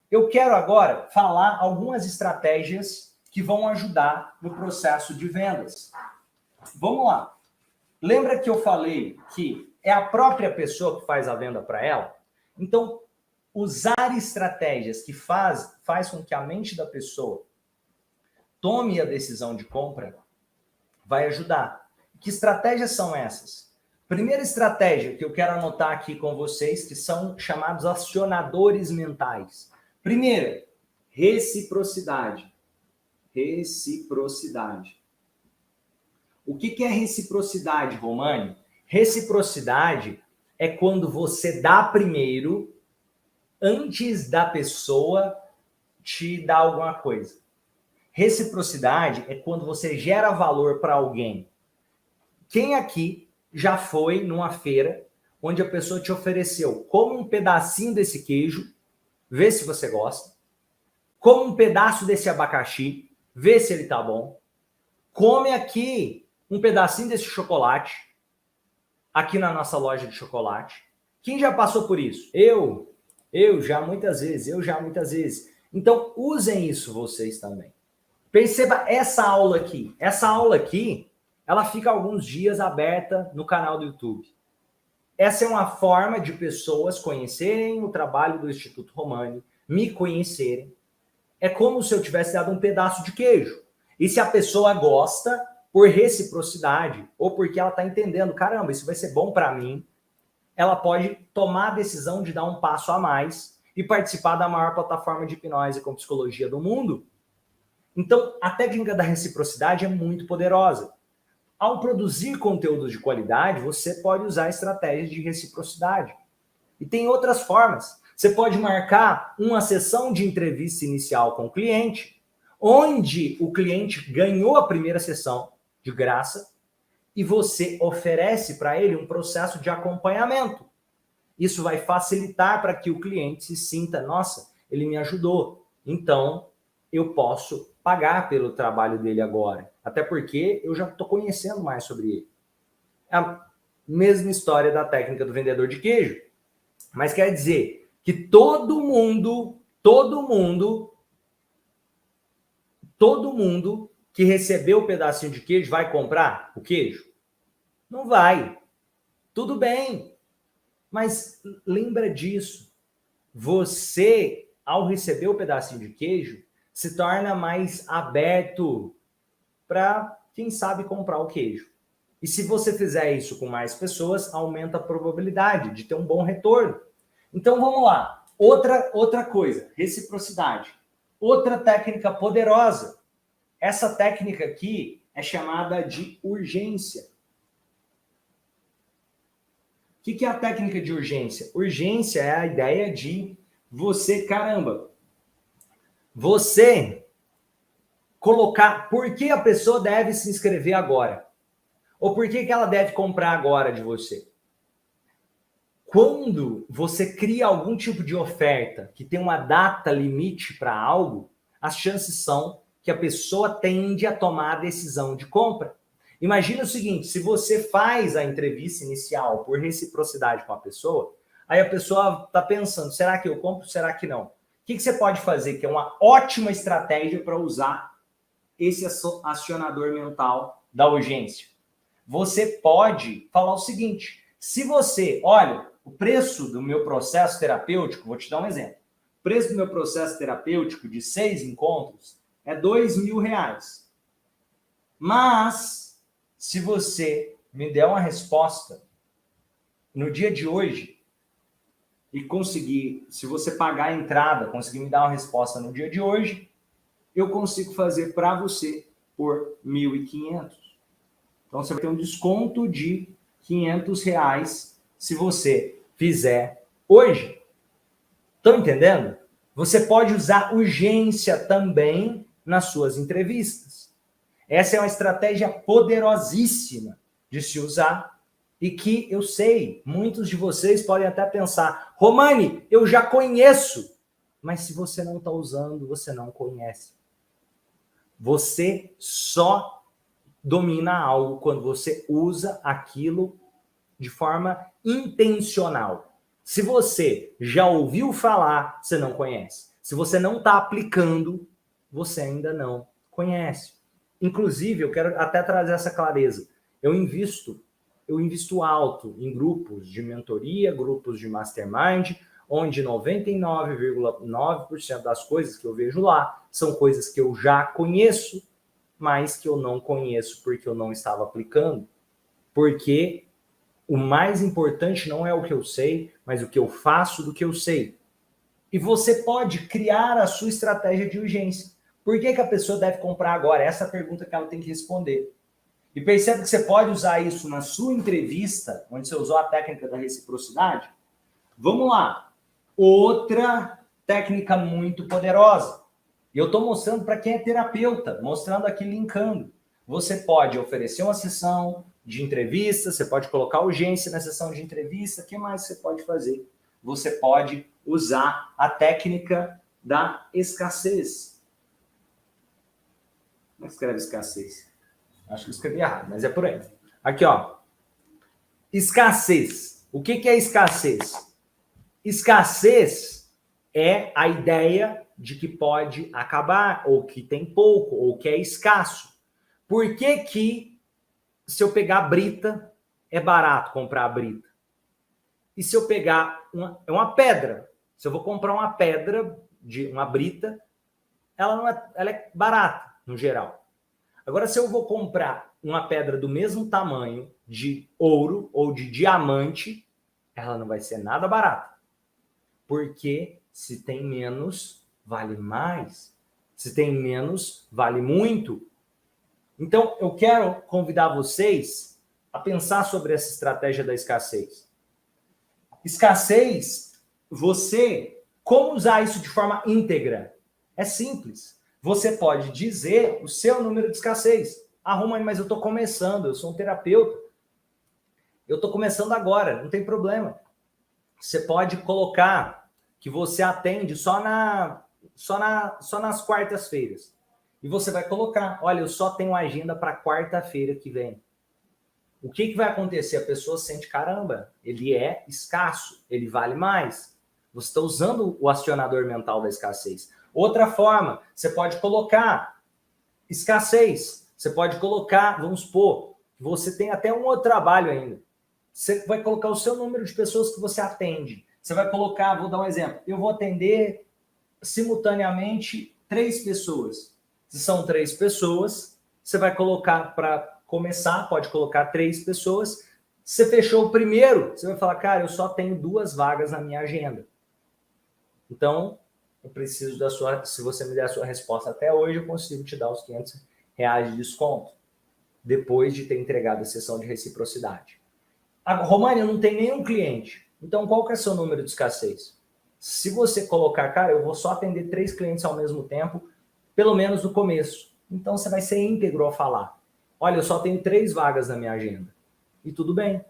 Eu quero agora falar algumas estratégias que vão ajudar no processo de vendas. Vamos lá. Lembra que eu falei que é a própria pessoa que faz a venda para ela? Então, usar estratégias que faz com que a mente da pessoa tome a decisão de compra vai ajudar. Que estratégias são essas? Primeira estratégia que eu quero anotar aqui com vocês, que são chamados acionadores mentais. Primeira, reciprocidade. Reciprocidade. O que é reciprocidade, Romani? Reciprocidade é quando você dá primeiro antes da pessoa te dar alguma coisa. Reciprocidade é quando você gera valor para alguém. Quem aqui já foi numa feira onde a pessoa te ofereceu, come um pedacinho desse queijo, vê se você gosta, come um pedaço desse abacaxi, vê se ele tá bom, come aqui um pedacinho desse chocolate, aqui na nossa loja de chocolate. Quem já passou por isso? Eu já muitas vezes. Então, usem isso vocês também. Perceba essa aula aqui. Essa aula aqui, ela fica alguns dias aberta no canal do YouTube. Essa é uma forma de pessoas conhecerem o trabalho do Instituto Romani, me conhecerem. É como se eu tivesse dado um pedaço de queijo. E se a pessoa gosta, por reciprocidade, ou porque ela está entendendo, caramba, isso vai ser bom para mim, ela pode tomar a decisão de dar um passo a mais e participar da maior plataforma de hipnose com psicologia do mundo. Então, a técnica da reciprocidade é muito poderosa. Ao produzir conteúdos de qualidade, você pode usar estratégias de reciprocidade. E tem outras formas. Você pode marcar uma sessão de entrevista inicial com o cliente, onde o cliente ganhou a primeira sessão de graça e você oferece para ele um processo de acompanhamento. Isso vai facilitar para que o cliente se sinta, nossa, ele me ajudou, então eu posso pagar pelo trabalho dele agora, até porque eu já estou conhecendo mais sobre ele. É a mesma história da técnica do vendedor de queijo, mas quer dizer que todo mundo que recebeu o pedacinho de queijo vai comprar o queijo? Não vai. Tudo bem. Mas lembra disso. Você, ao receber o pedacinho de queijo, se torna mais aberto para, quem sabe, comprar o queijo. E se você fizer isso com mais pessoas, aumenta a probabilidade de ter um bom retorno. Então, vamos lá. Outra coisa, reciprocidade. Outra técnica poderosa. Essa técnica aqui é chamada de urgência. O que é a técnica de urgência? Urgência é a ideia de você, você colocar por que a pessoa deve se inscrever agora. Ou por que ela deve comprar agora de você. Quando você cria algum tipo de oferta que tem uma data limite para algo, as chances são que a pessoa tende a tomar a decisão de compra. Imagina o seguinte, se você faz a entrevista inicial por reciprocidade com a pessoa, aí a pessoa está pensando, será que eu compro, será que não? O que você pode fazer, que é uma ótima estratégia para usar esse acionador mental da urgência? Você pode falar o seguinte, se você, olha, o preço do meu processo terapêutico, vou te dar um exemplo, o preço do meu processo terapêutico de 6 encontros é R$2.000. Mas, se você me der uma resposta no dia de hoje e conseguir, se você pagar a entrada, conseguir me dar uma resposta no dia de hoje, eu consigo fazer para você por R$1.500. Então, você vai ter um desconto de R$500 se você fizer hoje. Estão entendendo? Você pode usar urgência também nas suas entrevistas. Essa é uma estratégia poderosíssima de se usar e que eu sei, muitos de vocês podem até pensar, Romani, eu já conheço, mas se você não está usando, você não conhece. Você só domina algo quando você usa aquilo de forma intencional. Se você já ouviu falar, você não conhece. Se você não está aplicando, você ainda não conhece. Inclusive, eu quero até trazer essa clareza. Eu invisto alto em grupos de mentoria, grupos de mastermind, onde 99,9% das coisas que eu vejo lá são coisas que eu já conheço, mas que eu não conheço porque eu não estava aplicando. Porque o mais importante não é o que eu sei, mas o que eu faço do que eu sei. E você pode criar a sua estratégia de urgência. Por que a pessoa deve comprar agora? Essa é a pergunta que ela tem que responder. E percebe que você pode usar isso na sua entrevista, onde você usou a técnica da reciprocidade. Vamos lá. Outra técnica muito poderosa. E eu estou mostrando para quem é terapeuta, mostrando aqui, linkando. Você pode oferecer uma sessão de entrevista, você pode colocar urgência na sessão de entrevista, o que mais você pode fazer? Você pode usar a técnica da escassez. Como é que escreve escassez? Acho que eu escrevi errado, mas é por aí. Aqui, ó. Escassez. O que é escassez? Escassez é a ideia de que pode acabar, ou que tem pouco, ou que é escasso. Por que se eu pegar brita, é barato comprar a brita? E se eu pegar uma pedra, se eu vou comprar uma pedra de uma brita, ela é barata, no geral. Agora, se eu vou comprar uma pedra do mesmo tamanho de ouro ou de diamante, ela não vai ser nada barata. Porque se tem menos, vale mais. Se tem menos, vale muito. Então, eu quero convidar vocês a pensar sobre essa estratégia da escassez. Escassez, como usar isso de forma íntegra? É simples. Você pode dizer o seu número de escassez. Romani, mas eu estou começando, eu sou um terapeuta. Eu estou começando agora, não tem problema. Você pode colocar que você atende só nas quartas-feiras. E você vai colocar, olha, eu só tenho agenda para quarta-feira que vem. O que vai acontecer? A pessoa sente, caramba, ele é escasso, ele vale mais. Você está usando o acionador mental da escassez. Outra forma, você pode colocar escassez. Você pode colocar, vamos supor, você tem até um outro trabalho ainda. Você vai colocar o seu número de pessoas que você atende. Você vai colocar, vou dar um exemplo, eu vou atender simultaneamente 3 pessoas. Se são 3 pessoas, você vai colocar para começar, pode colocar 3 pessoas. Você fechou o primeiro, você vai falar, cara, eu só tenho 2 vagas na minha agenda. Então, eu preciso da sua, se você me der a sua resposta até hoje, eu consigo te dar os R$500 de desconto, depois de ter entregado a sessão de reciprocidade. Romani, eu não tenho nenhum cliente. Então, qual que é o seu número de escassez? Se você colocar, cara, eu vou só atender 3 clientes ao mesmo tempo, pelo menos no começo. Então, você vai ser íntegro ao falar. Olha, eu só tenho 3 vagas na minha agenda. E tudo bem.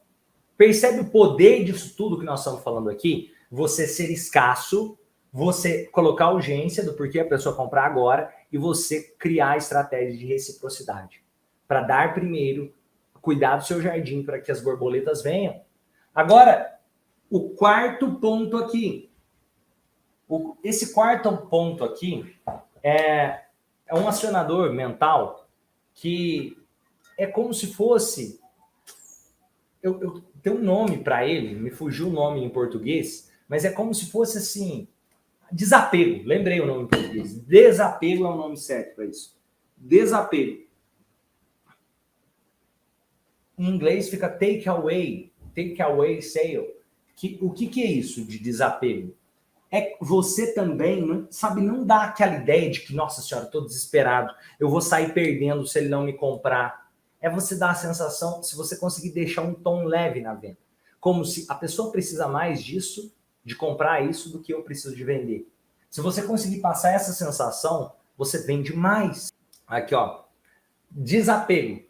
Percebe o poder disso tudo que nós estamos falando aqui? Você ser escasso, você colocar urgência do porquê a pessoa comprar agora e você criar estratégia de reciprocidade. Para dar primeiro, cuidar do seu jardim para que as borboletas venham. Agora, o quarto ponto aqui. Esse quarto ponto aqui é um acionador mental que é como se fosse... Eu tenho um nome para ele, me fugiu o nome em português, mas é como se fosse assim... Desapego, lembrei o nome em português. Desapego é o nome certo para isso. Desapego. Em inglês fica take away sale. O que é isso de desapego? É você também, sabe, não dá aquela ideia de que, nossa senhora, estou desesperado, eu vou sair perdendo se ele não me comprar. É você dar a sensação, se você conseguir deixar um tom leve na venda. Como se a pessoa precisa mais disso, de comprar isso, do que eu preciso de vender. Se você conseguir passar essa sensação, você vende mais. Aqui, ó. Desapego.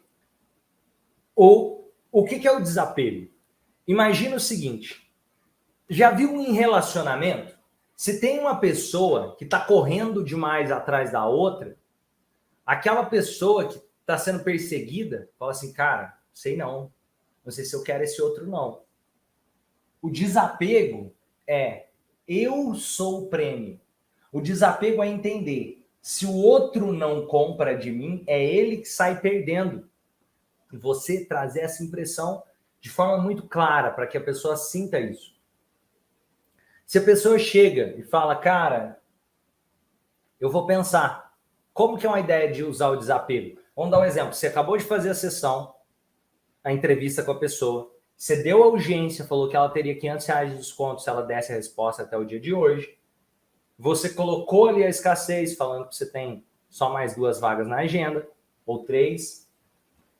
Ou o que é o desapego? Imagina o seguinte. Já viu em relacionamento? Se tem uma pessoa que está correndo demais atrás da outra, aquela pessoa que está sendo perseguida fala assim, cara, sei não sei se eu quero esse outro não. O desapego é, eu sou o prêmio. O desapego é entender, se o outro não compra de mim, é ele que sai perdendo. E você trazer essa impressão de forma muito clara, para que a pessoa sinta isso. Se a pessoa chega e fala, cara, eu vou pensar, como que é uma ideia de usar o desapego? Vamos dar um exemplo, você acabou de fazer a sessão, a entrevista com a pessoa, você deu a urgência, falou que ela teria R$500 de desconto se ela desse a resposta até o dia de hoje, você colocou ali a escassez, falando que você tem só mais 2 vagas na agenda, ou 3,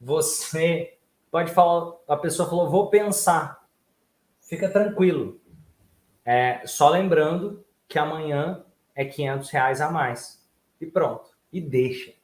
você pode falar, a pessoa falou, vou pensar, fica tranquilo. Só lembrando que amanhã é R$500 a mais. E pronto. E deixa.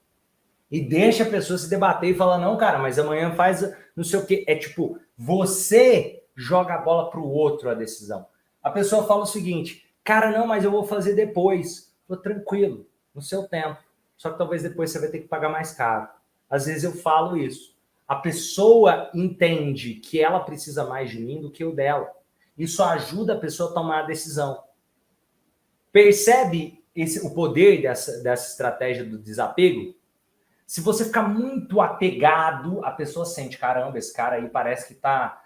E deixa a pessoa se debater e falar, não, cara, mas amanhã faz não sei o quê. É tipo, você joga a bola pro outro a decisão. A pessoa fala o seguinte, cara, não, mas eu vou fazer depois. Tô tranquilo, no seu tempo. Só que talvez depois você vai ter que pagar mais caro. Às vezes eu falo isso. A pessoa entende que ela precisa mais de mim do que o dela. Isso ajuda a pessoa a tomar a decisão. Percebe o poder dessa estratégia do desapego? Se você ficar muito apegado, a pessoa sente, caramba, esse cara aí parece que tá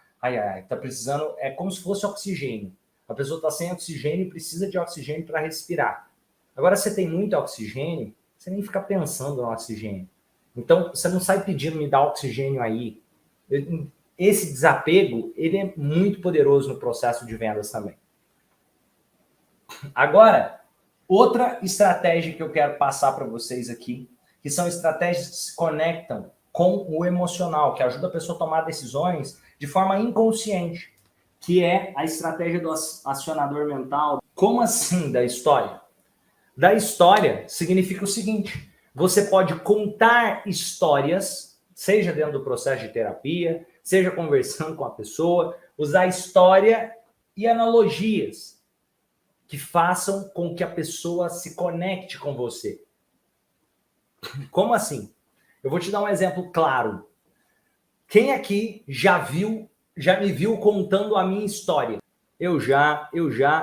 precisando, é como se fosse oxigênio. A pessoa está sem oxigênio e precisa de oxigênio para respirar. Agora, você tem muito oxigênio, você nem fica pensando no oxigênio. Então, você não sai pedindo, me dá oxigênio aí. Esse desapego, ele é muito poderoso no processo de vendas também. Agora, outra estratégia que eu quero passar para vocês aqui, que são estratégias que se conectam com o emocional, que ajuda a pessoa a tomar decisões de forma inconsciente, que é a estratégia do acionador mental. Como assim da história? Da história significa o seguinte, você pode contar histórias, seja dentro do processo de terapia, seja conversando com a pessoa, usar história e analogias que façam com que a pessoa se conecte com você. Como assim? Eu vou te dar um exemplo claro. Quem aqui já me viu contando a minha história? Eu já,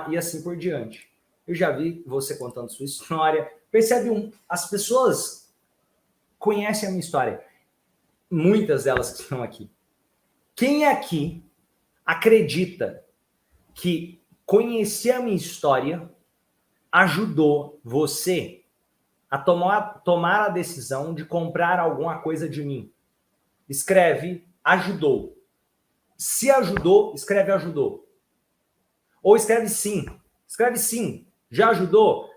e assim por diante. Eu já vi você contando sua história. Percebe, as pessoas conhecem a minha história. Muitas delas que estão aqui. Quem aqui acredita que conhecer a minha história ajudou você a tomar a decisão de comprar alguma coisa de mim? Escreve ajudou. Se ajudou, escreve ajudou. Ou escreve sim. Escreve sim. Já ajudou?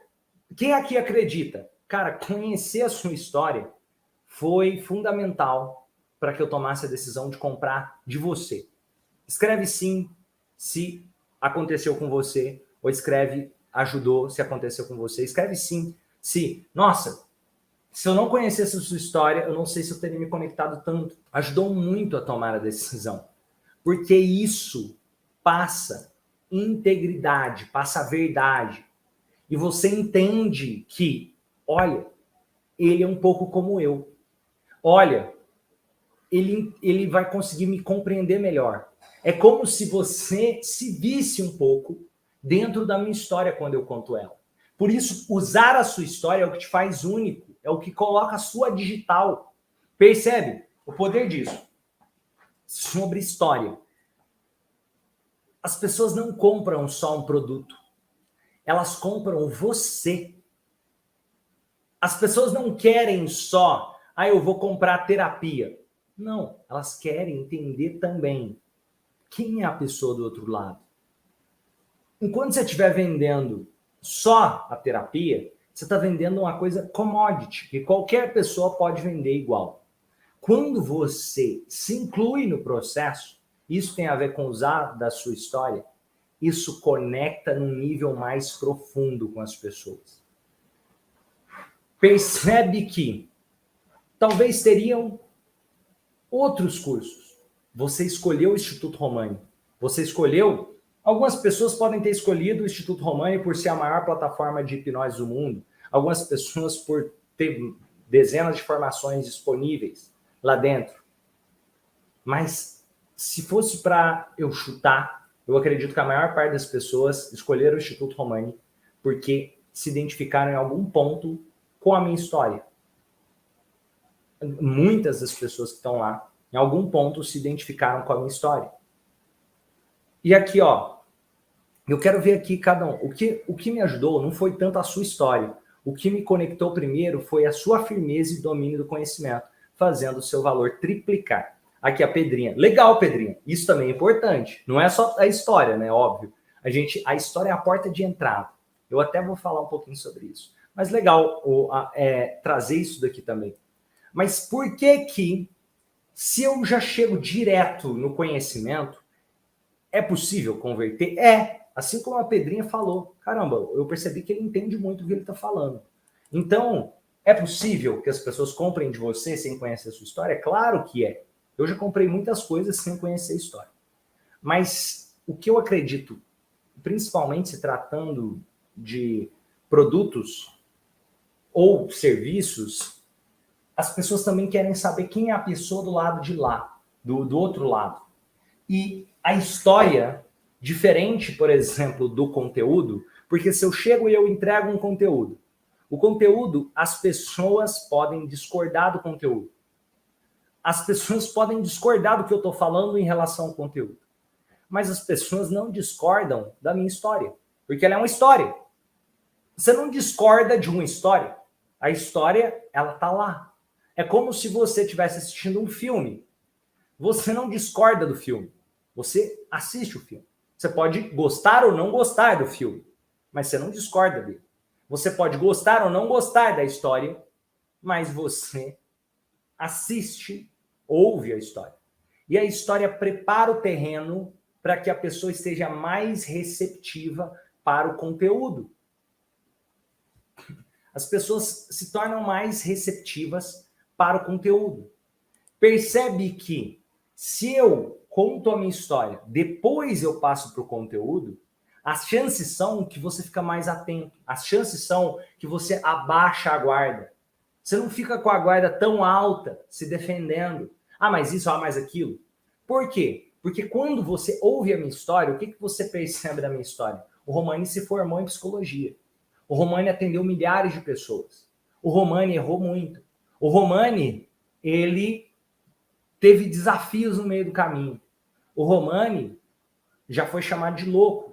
Quem aqui acredita? Cara, conhecer a sua história foi fundamental para que eu tomasse a decisão de comprar de você. Escreve sim se aconteceu com você, ou escreve ajudou se aconteceu com você. Escreve sim se, nossa, se eu não conhecesse a sua história, eu não sei se eu teria me conectado tanto. Ajudou muito a tomar a decisão. Porque isso passa integridade, passa verdade. E você entende que, olha, ele é um pouco como eu. Olha, ele vai conseguir me compreender melhor. É como se você se visse um pouco dentro da minha história quando eu conto ela. Por isso, usar a sua história é o que te faz único, é o que coloca a sua digital. Percebe o poder disso? Sobre história. As pessoas não compram só um produto, elas compram você. As pessoas não querem só, eu vou comprar terapia. Não, elas querem entender também quem é a pessoa do outro lado. Enquanto você estiver vendendo só a terapia, você está vendendo uma coisa commodity, que qualquer pessoa pode vender igual. Quando você se inclui no processo, isso tem a ver com usar da sua história, isso conecta num nível mais profundo com as pessoas. Percebe que talvez teriam outros cursos. Você escolheu o Instituto Romani. Você escolheu... Algumas pessoas podem ter escolhido o Instituto Romani por ser a maior plataforma de hipnose do mundo. Algumas pessoas por ter dezenas de formações disponíveis lá dentro. Mas se fosse para eu chutar, eu acredito que a maior parte das pessoas escolheram o Instituto Romani porque se identificaram em algum ponto com a minha história. Muitas das pessoas que estão lá, em algum ponto, se identificaram com a minha história. E aqui, ó, eu quero ver aqui cada um. O que me ajudou não foi tanto a sua história. O que me conectou primeiro foi a sua firmeza e domínio do conhecimento, fazendo o seu valor triplicar. Aqui a Pedrinha. Legal, Pedrinha. Isso também é importante. Não é só a história, né? Óbvio. A história é a porta de entrada. Eu até vou falar um pouquinho sobre isso. Mas legal trazer isso daqui também. Mas por que se eu já chego direto no conhecimento, é possível converter? É. Assim como a Pedrinha falou. Caramba, eu percebi que ele entende muito o que ele está falando. Então, é possível que as pessoas comprem de você sem conhecer a sua história? Claro que é. Eu já comprei muitas coisas sem conhecer a história. Mas o que eu acredito, principalmente se tratando de produtos ou serviços, as pessoas também querem saber quem é a pessoa do lado de lá, do outro lado. E a história, diferente, por exemplo, do conteúdo, porque se eu chego e eu entrego um conteúdo, o conteúdo, as pessoas podem discordar do conteúdo. As pessoas podem discordar do que eu estou falando em relação ao conteúdo. Mas as pessoas não discordam da minha história, porque ela é uma história. Você não discorda de uma história. A história, ela está lá. É como se você estivesse assistindo um filme. Você não discorda do filme. Você assiste o filme. Você pode gostar ou não gostar do filme, mas você não discorda dele. Você pode gostar ou não gostar da história, mas você assiste, ouve a história. E a história prepara o terreno para que a pessoa esteja mais receptiva para o conteúdo. As pessoas se tornam mais receptivas para o conteúdo. Percebe que se eu conto a minha história, depois eu passo para o conteúdo, as chances são que você fica mais atento. As chances são que você abaixa a guarda. Você não fica com a guarda tão alta, se defendendo. Ah, mas isso, mais aquilo. Por quê? Porque quando você ouve a minha história, o que você percebe da minha história? O Romani se formou em psicologia. O Romani atendeu milhares de pessoas. O Romani errou muito. O Romani, ele teve desafios no meio do caminho. O Romani já foi chamado de louco.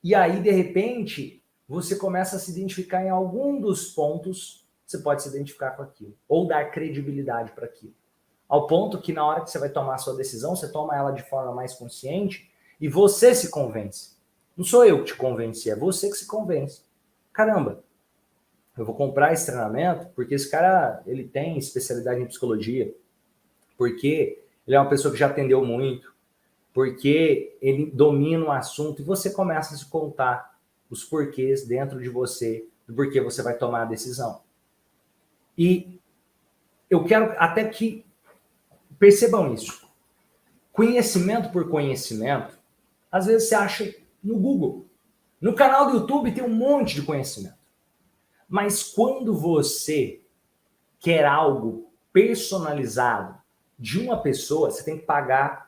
E aí, de repente, você começa a se identificar em algum dos pontos, você pode se identificar com aquilo, ou dar credibilidade para aquilo. Ao ponto que na hora que você vai tomar a sua decisão, você toma ela de forma mais consciente e você se convence. Não sou eu que te convenci, é você que se convence. Caramba, eu vou comprar esse treinamento porque esse cara, ele tem especialidade em psicologia, porque ele é uma pessoa que já atendeu muito, porque ele domina o assunto e você começa a se contar os porquês dentro de você, do porquê você vai tomar a decisão. E eu quero até que percebam isso. Conhecimento por conhecimento, às vezes você acha no Google. No canal do YouTube tem um monte de conhecimento. Mas quando você quer algo personalizado de uma pessoa, você tem que pagar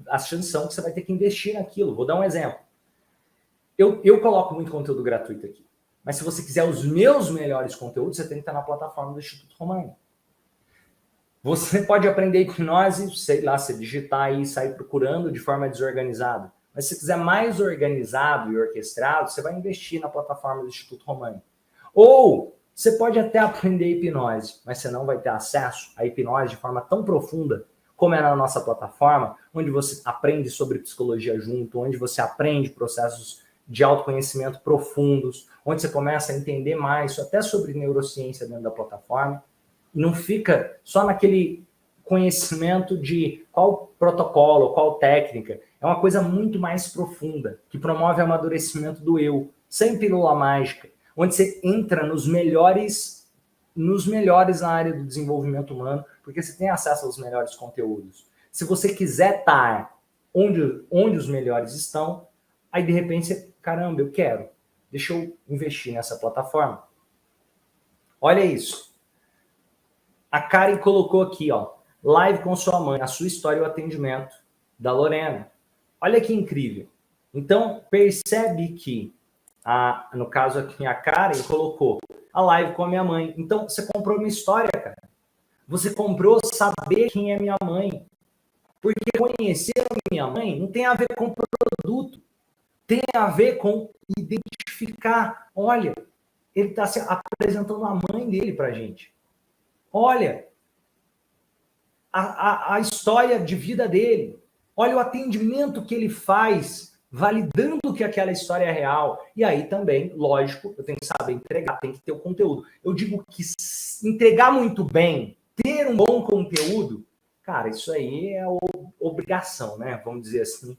a sanção que você vai ter que investir naquilo. Vou dar um exemplo. Eu coloco muito conteúdo gratuito aqui. Mas se você quiser os meus melhores conteúdos, você tem que estar na plataforma do Instituto Romani. Você pode aprender hipnose, sei lá, se digitar aí e sair procurando de forma desorganizada. Mas se quiser mais organizado e orquestrado, você vai investir na plataforma do Instituto Romani. Ou você pode até aprender hipnose, mas você não vai ter acesso à hipnose de forma tão profunda como é na nossa plataforma, onde você aprende sobre psicologia junto, onde você aprende processos de autoconhecimento profundos, onde você começa a entender mais até sobre neurociência dentro da plataforma. E não fica só naquele conhecimento de qual protocolo, qual técnica. É uma coisa muito mais profunda, que promove o amadurecimento do eu, sem pílula mágica, onde você entra nos melhores na área do desenvolvimento humano, porque você tem acesso aos melhores conteúdos. Se você quiser estar onde os melhores estão, aí de repente você, caramba, eu quero, deixa eu investir nessa plataforma. Olha isso. A Karen colocou aqui, ó, live com sua mãe, a sua história e o atendimento da Lorena. Olha que incrível. Então, percebe que No caso aqui, a Karen colocou a live com a minha mãe. Então, você comprou uma história, cara. Você comprou saber quem é minha mãe. Porque conhecer a minha mãe não tem a ver com produto. Tem a ver com identificar. Olha, ele está apresentando a mãe dele para a gente. Olha, a história de vida dele. Olha o atendimento que ele faz, validando que aquela história é real. E aí também, lógico, eu tenho que saber entregar, tem que ter o conteúdo. Eu digo que entregar muito bem, ter um bom conteúdo, cara, isso aí é obrigação, né? Vamos dizer assim,